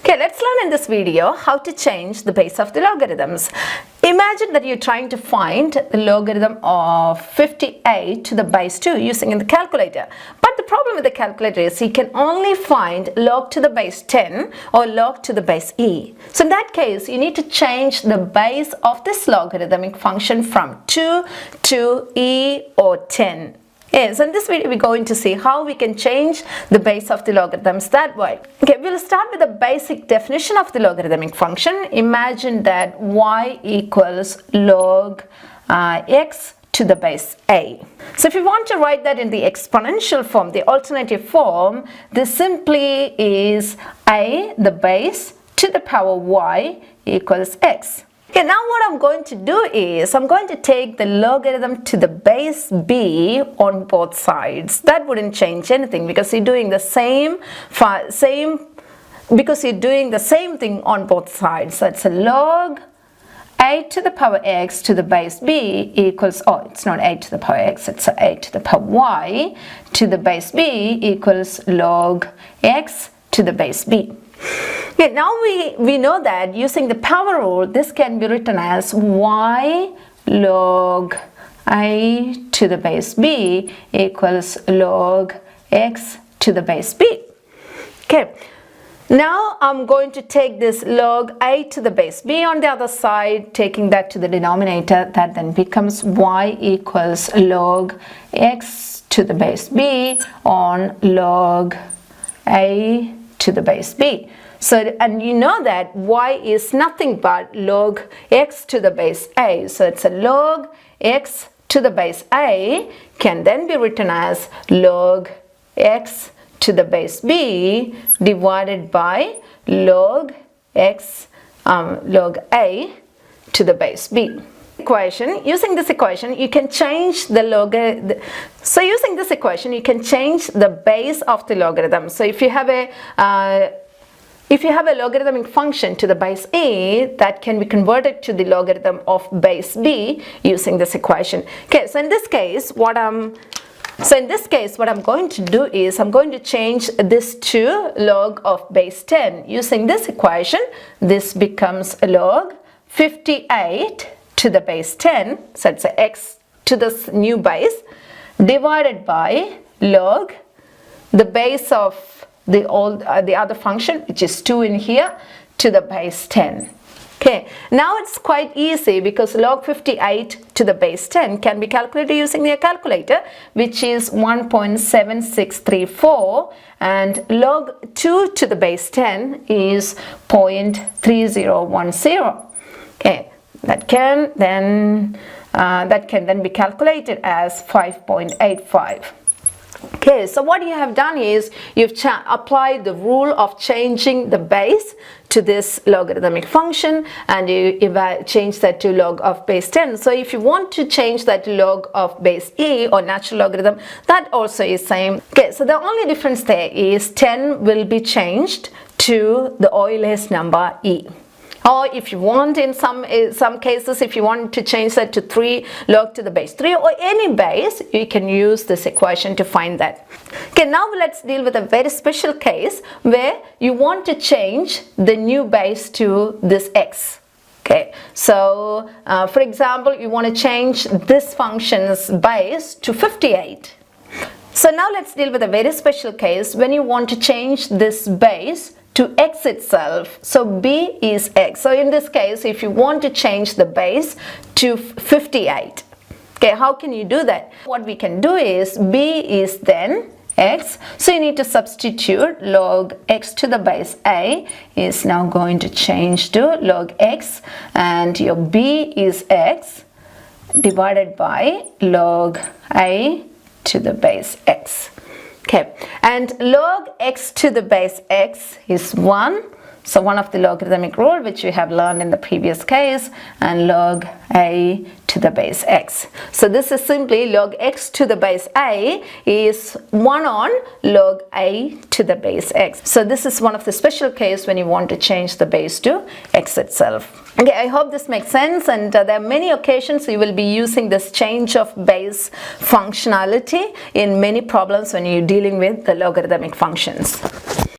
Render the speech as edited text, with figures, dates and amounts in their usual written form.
Okay, let's learn in this video how to change the base of the logarithms. Imagine that you're trying to find the logarithm of 58 to the base 2 using in the calculator. But the problem with the calculator is you can only find log to the base 10 or log to the base e. So in that case, you need to change the base of this logarithmic function from 2 to e or 10. Yes, in this video we're going to see how we can change the base of the logarithms that way. Okay, we'll start with the basic definition of the logarithmic function. Imagine that y equals log x to the base a. So if you want to write that in the exponential form, the alternative form, this simply is a, the base, to the power y equals x. Okay, now what I'm going to do is I'm going to take the logarithm to the base b on both sides. That wouldn't change anything because you're doing the same thing on both sides. So it's a log a to the power x to the base b equals, oh, it's not a to the power x, it's a to the power y to the base b equals log x to the base b. Okay, now we know that using the power rule, this can be written as y log a to the base b equals log x to the base b. Okay, now I'm going to take this log a to the base b on the other side, taking that to the denominator. That then becomes y equals log x to the base b on log a to the base b. So, and you know that y is nothing but log x to the base a. So it's a log x to the base a can then be written as log x to the base b divided by log x log a to the base b. Using this equation you can change the logarithm. So using this equation you can change the base of the logarithm. So if you have a logarithmic function to the base e, that can be converted to the logarithm of base b using this equation. Okay, so in this case what I'm going to do is I'm going to change this to log of base 10. Using this equation, this becomes log 58 to the base 10, so it's a x to this new base, divided by log the base of the other function, which is 2 in here, to the base 10. Okay, now it's quite easy because log 58 to the base 10 can be calculated using your calculator, which is 1.7634, and log 2 to the base 10 is 0.3010. Okay, that can then be calculated as 5.85. Okay, so what you have done is you've applied the rule of changing the base to this logarithmic function, and you change that to log of base 10. So if you want to change that to log of base e or natural logarithm, that also is same. Okay, so the only difference there is 10 will be changed to the Euler's number e. Or if you want, in some cases, if you want to change that to 3 log to the base 3 or any base, you can use this equation to find that. Okay, now let's deal with a very special case where you want to change the new base to this x. Okay, so for example, you want to change this function's base to 58. So now let's deal with a very special case when you want to change this base to x itself. So b is x. So in this case, if you want to change the base to 58, okay, how can you do that? What we can do is b is then x. So you need to substitute log x to the base a is now going to change to log x, and your b is x divided by log a to the base x. Okay, and log x to the base x is 1. So one of the logarithmic rule which we have learned in the previous case, and log a to the base x. So this is simply log x to the base a is 1 on log a to the base x. So this is one of the special case when you want to change the base to x itself. Okay, I hope this makes sense, and there are many occasions you will be using this change of base functionality in many problems when you're dealing with the logarithmic functions.